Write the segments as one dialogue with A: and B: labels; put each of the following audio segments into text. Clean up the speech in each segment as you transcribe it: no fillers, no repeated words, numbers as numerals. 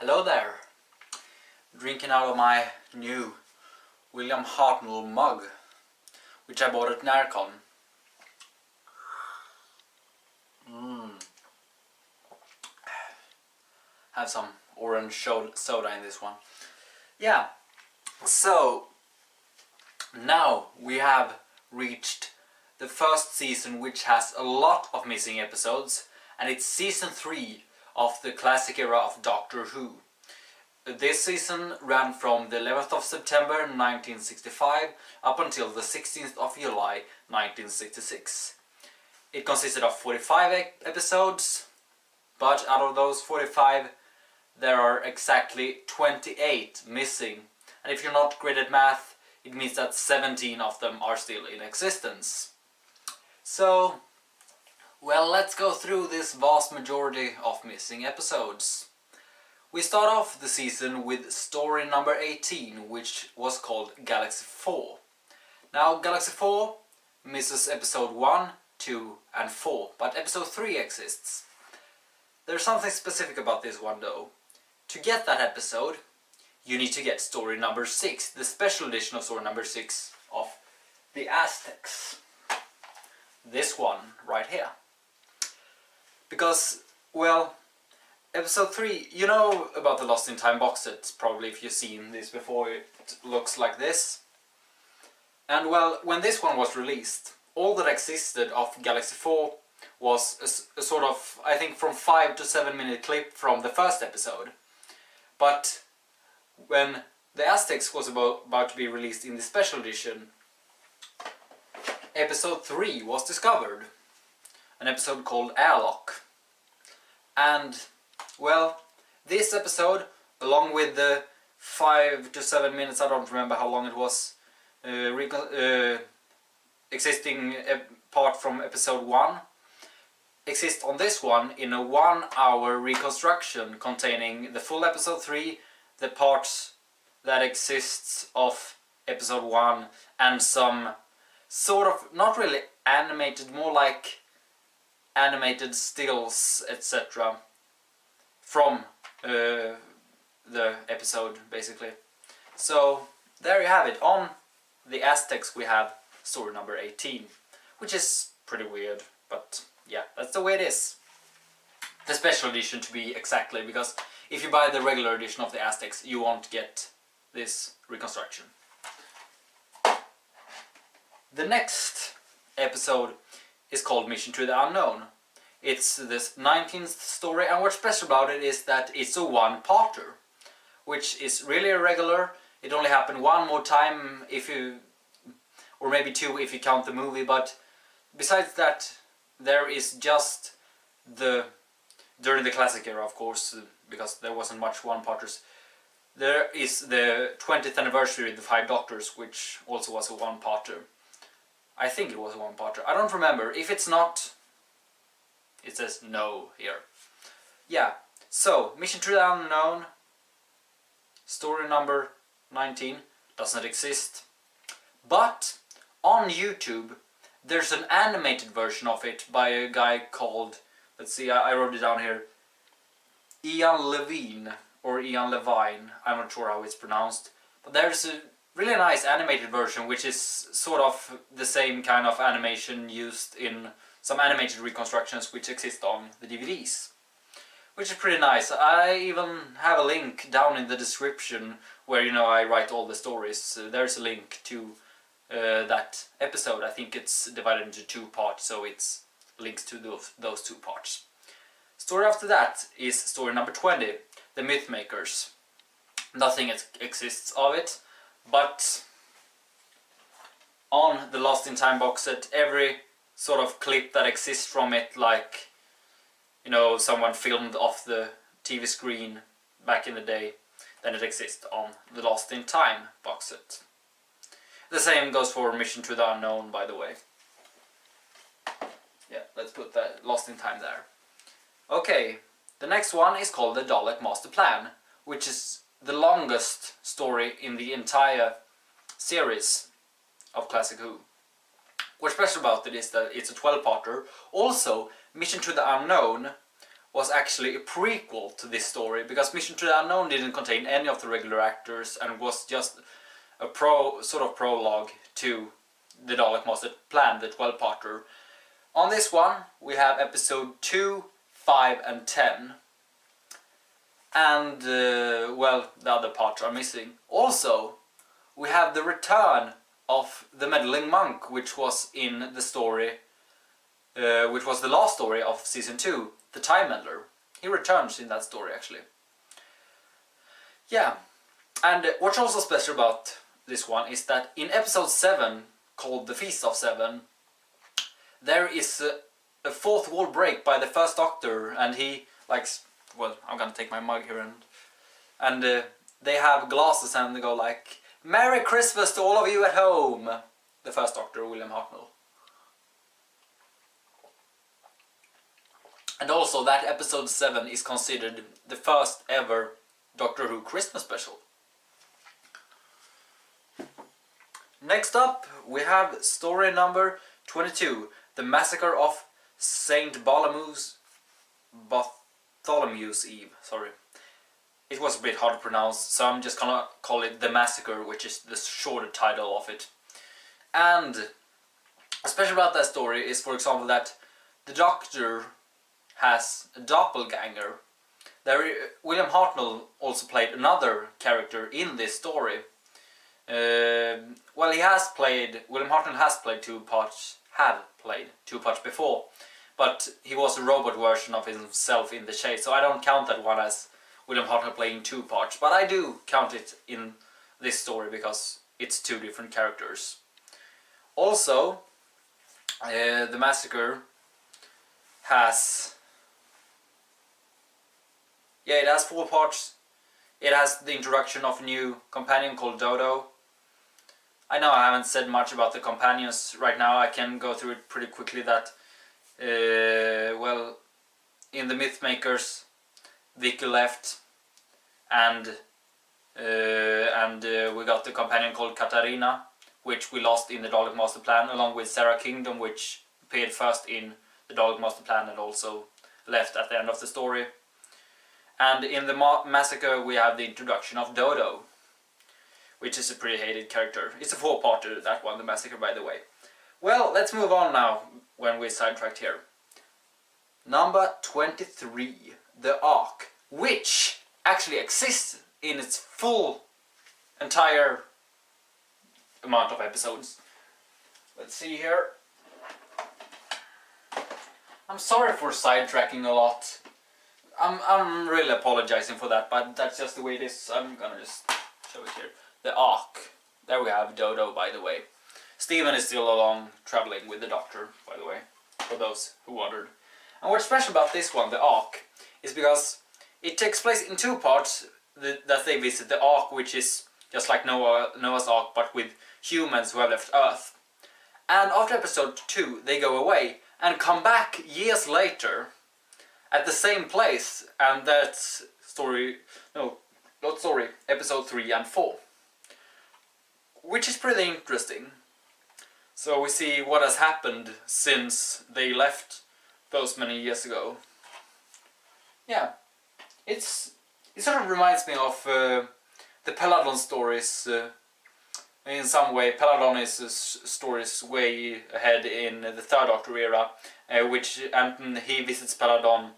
A: Hello there! Drinking out of my new William Hartnell mug, which I bought at Narcon. Have some orange soda in this one. Yeah, so now we have reached the first season, which has a lot of missing episodes, and it's season 3 of the classic era of Doctor Who. This season ran from the 11th of September 1965 up until the 16th of July 1966. It consisted of 45 episodes, but out of those 45 there are exactly 28 missing, and if you're not great at math, it means that 17 of them are still in existence. So, well, let's go through this vast majority of missing episodes. We start off the season with story number 18, which was called Galaxy 4. Now, Galaxy 4 misses episode 1, 2 and 4, but episode 3 exists. There's something specific about this one though. To get that episode, you need to get story number 6, the special edition of story number 6 of the Aztecs. This one right here. Because, well, episode 3, you know about the Lost in Time box set, probably if you've seen this before. It looks like this. And well, when this one was released, all that existed of Galaxy 4 was a sort of, I think, from 5 to 7 minute clip from the first episode. But when the Aztecs was about to be released in the special edition, episode 3 was discovered. An episode called Airlock. And, well, this episode, along with the 5 to 7 minutes, I don't remember how long it was, existing part from episode 1, exists on this one in a 1-hour reconstruction containing the full episode 3, the parts that exists of episode 1, and some sort of, not really animated, more like animated stills, etc. from the episode, basically. So, there you have it. On the Aztecs we have story number 18, which is pretty weird, but yeah, that's the way it is. The special edition, to be exactly, because if you buy the regular edition of the Aztecs, you won't get this reconstruction. The next episode is called Mission to the Unknown. It's this 19th story, and what's special about it is that it's a one-parter, which is really irregular. It only happened one more time, if you, or maybe 2 if you count the movie, but besides that, there is just during the classic era, of course, because there wasn't much one-parters, there is the 20th anniversary of the 5 Doctors, which also was a one-parter. I think it was a one-parter. I don't remember. If it's not, it says no here. Yeah, so Mission to the Unknown, story number 19, doesn't exist. But on YouTube, there's an animated version of it by a guy called, let's see, I wrote it down here, Ian Levine, or Ian Levine, I'm not sure how it's pronounced. But there's a really nice animated version, which is sort of the same kind of animation used in some animated reconstructions which exist on the DVDs. Which is pretty nice. I even have a link down in the description where, you know, I write all the stories. There's a link to that episode. I think it's divided into 2 parts, so it's links to those 2 parts. Story after that is story number 20, The Mythmakers. Nothing exists of it, but on the Lost in Time box set, every sort of clip that exists from it, like, you know, someone filmed off the TV screen back in the day, then it exists on the Lost in Time box set. The same goes for Mission to the Unknown, by the way. Yeah, let's put that Lost in Time there. Okay, the next one is called the Dalek Master Plan, which is the longest story in the entire series of Classic Who. What's special about it is that it's a 12-parter. Also, Mission to the Unknown was actually a prequel to this story, because Mission to the Unknown didn't contain any of the regular actors and was just a prologue to the Dalek Master Plan, the 12-parter. On this one, we have episode 2, 5 and 10. And, well, the other parts are missing. Also, we have the return of the meddling monk, which was in the story, which was the last story of season 2, the Time Meddler. He returns in that story, actually. Yeah, and what's also special about this one is that in episode 7, called The Feast of Seven, there is a fourth wall break by the first Doctor, and he likes, well, I'm gonna take my mug here, and they have glasses and they go like, "Merry Christmas to all of you at home," the first Doctor, William Hartnell. And also that episode 7 is considered the first ever Doctor Who Christmas special. Next up, we have story number 22, The Massacre of St. Bartholomew's Eve. Sorry. It was a bit hard to pronounce, so I'm just gonna call it The Massacre, which is the shorter title of it. And what's special about that story is, for example, that the Doctor has a doppelganger. William Hartnell also played another character in this story. Well, William Hartnell has played two parts before, but he was a robot version of himself in The Shade, so I don't count that one as William Hartnell playing two parts, but I do count it in this story because it's two different characters. Also, The Massacre has... yeah, it has 4 parts. It has the introduction of a new companion called Dodo. I know I haven't said much about the companions right now. I can go through it pretty quickly. That, well, in the Mythmakers, Vicky left, and we got the companion called Katarina, which we lost in the Dalek Master Plan, along with Sarah Kingdom, which appeared first in the Dalek Master Plan and also left at the end of the story. And in the Massacre we have the introduction of Dodo, which is a pretty hated character. It's a 4-parter, that one, The Massacre, by the way. Well, let's move on now, when we're sidetracked here. Number 23, The Ark, which actually exists in its full, entire amount of episodes. Let's see here. I'm sorry for sidetracking a lot. I'm really apologizing for that, but that's just the way it is. I'm gonna just show it here. The Ark. There we have Dodo, by the way. Stephen is still along traveling with the Doctor, by the way, for those who wondered. And what's special about this one, the Ark, is because it takes place in 2 parts that they visit the Ark, which is just like Noah's Ark, but with humans who have left Earth. And after episode 2, they go away and come back years later at the same place, and that's episode 3 and 4. Which is pretty interesting. So we see what has happened since they left those many years ago. Yeah, it sort of reminds me of the Peladon stories. In some way, Peladon is stories way ahead in the Third Doctor era, and he visits Peladon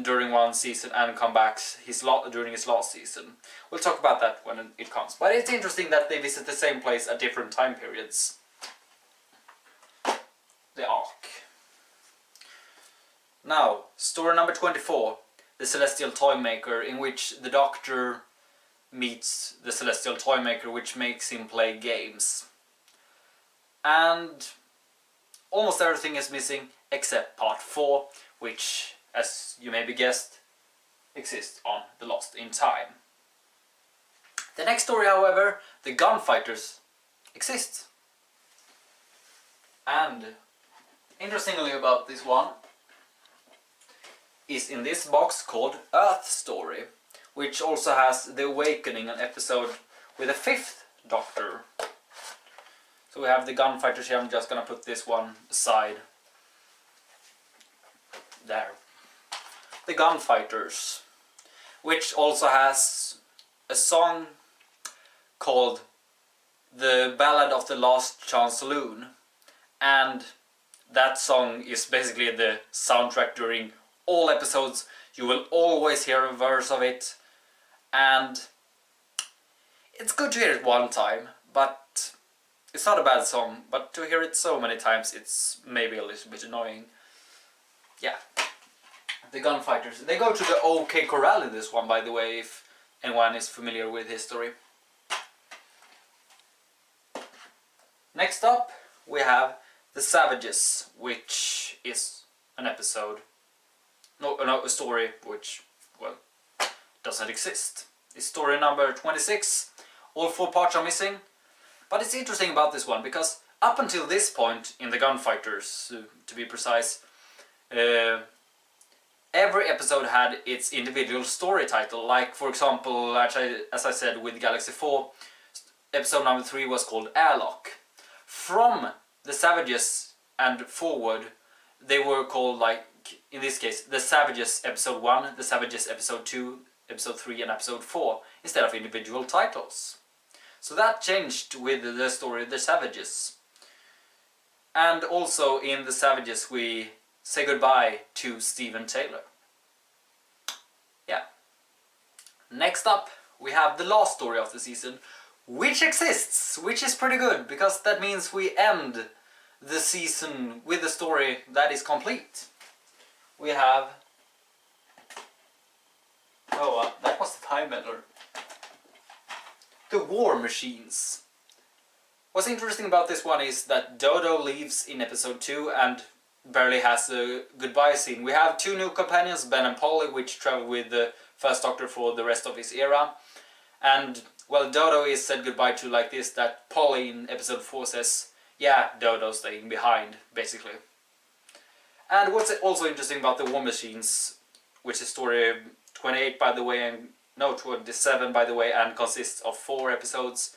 A: during one season and comes back during his last season. We'll talk about that when it comes. But it's interesting that they visit the same place at different time periods. The Ark. Now, story number 24, The Celestial Toymaker, in which the Doctor meets the Celestial Toymaker, which makes him play games. And almost everything is missing except part 4, which, as you maybe guessed, exists on The Lost in Time. The next story, however, the Gunfighters, exists. And interestingly about this one is in this box called Earth Story, which also has The Awakening, an episode with the 5th Doctor. So we have the Gunfighters here. I'm just gonna put this one aside. There. the Gunfighters, which also has a song called The Ballad of the Last Chance Saloon, and that song is basically the soundtrack during all episodes. You will always hear a verse of it, and it's good to hear it one time, but it's not a bad song, but to hear it so many times it's maybe a little bit annoying. Yeah. The Gunfighters. They go to the OK Corral in this one, by the way, if anyone is familiar with history. Next up, we have The Savages, which is an episode, a story which, well, doesn't exist. It's story number 26. All 4 parts are missing. But it's interesting about this one, because up until this point in the Gunfighters, to be precise, every episode had its individual story title. Like, for example, as I said with Galaxy 4, episode number 3 was called Airlock. From The Savages and forward, they were called, like, in this case, The Savages episode 1, The Savages episode 2, episode 3 and episode 4, instead of individual titles. So that changed with the story The Savages. And also in The Savages we say goodbye to Steven Taylor. Yeah. Next up we have the last story of the season, which exists, which is pretty good, because that means we end the season with a story that is complete. We have... that was the Time Meddler. The War Machines. What's interesting about this one is that Dodo leaves in episode 2 and barely has a goodbye scene. We have 2 new companions, Ben and Polly, which travel with the First Doctor for the rest of his era. And, well, Dodo is said goodbye to like this, that Polly in episode 4 says, yeah, Dodo's staying behind, basically. And what's also interesting about the War Machines, which is story 28 by the way, and no, 27 by the way, and consists of 4 episodes.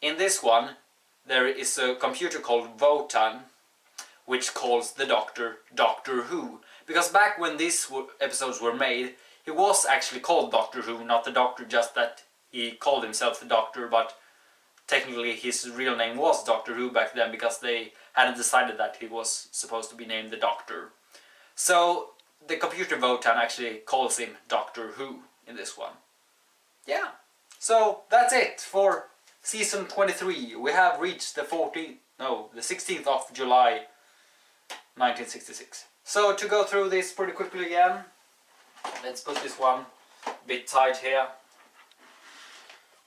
A: In this one, there is a computer called Votan, which calls the Doctor Doctor Who. Because back when these episodes were made, he was actually called Doctor Who, not the Doctor, just that he called himself the Doctor, but technically his real name was Doctor Who back then, because they hadn't decided that he was supposed to be named the Doctor. So the computer Votan actually calls him Doctor Who in this one. Yeah, so that's it for season 23. We have reached the 16th of July 1966. So to go through this pretty quickly again, let's put this one a bit tight here.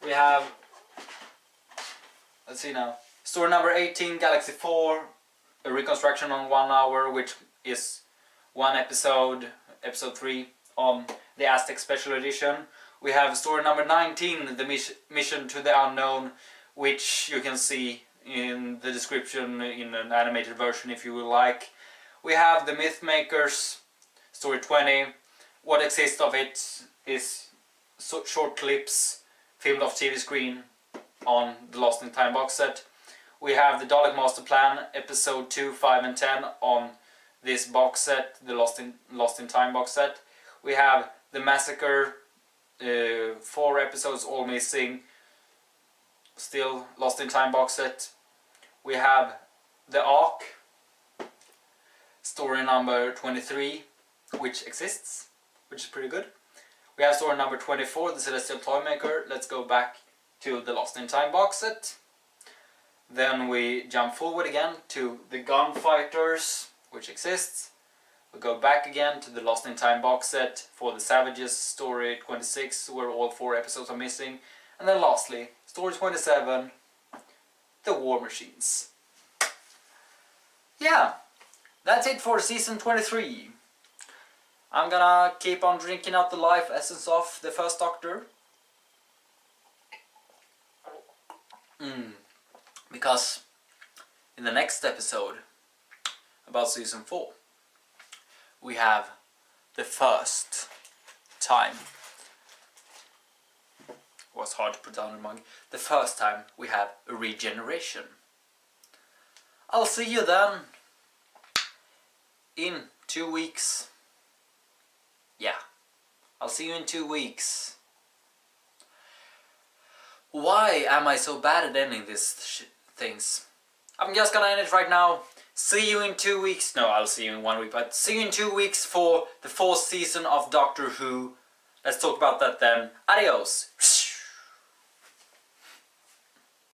A: We have, let's see now, story number 18, Galaxy 4, a reconstruction on 1 hour, which is 1 episode, episode 3 on the Aztecs special edition. We have story number 19, the mission to the unknown, which you can see in the description in an animated version if you would like. We have the Mythmakers, story 20. What exists of it is short clips filmed off TV screen on the Lost in Time box set. We have the Dalek Master Plan, episode 2, 5 and 10 on this box set, the Lost in Time box set. We have the Massacre, 4 episodes all missing, still Lost in Time box set. We have the Ark, story number 23, which exists, which is pretty good. We have story number 24, the Celestial Toymaker. Let's go back to the Lost in Time box set. Then we jump forward again to the Gunfighters, which exists. We go back again to the Lost in Time box set for the Savages, story 26, where all 4 episodes are missing. And then lastly, story 27, the War Machines. Yeah, that's it for season 23. I'm gonna keep on drinking out the life essence of the First Doctor. Because in the next episode about season 4, we have the first time. It was hard to put down in mug. The first time we have a regeneration. I'll see you then in 2 weeks. yeah, I'll see you in 2 weeks. Why am I so bad at ending these things? I'm just gonna end it right now. See you in 2 weeks. No, I'll see you in 1 week, but see you in 2 weeks for the 4th season of Doctor Who. Let's talk about that then. Adios.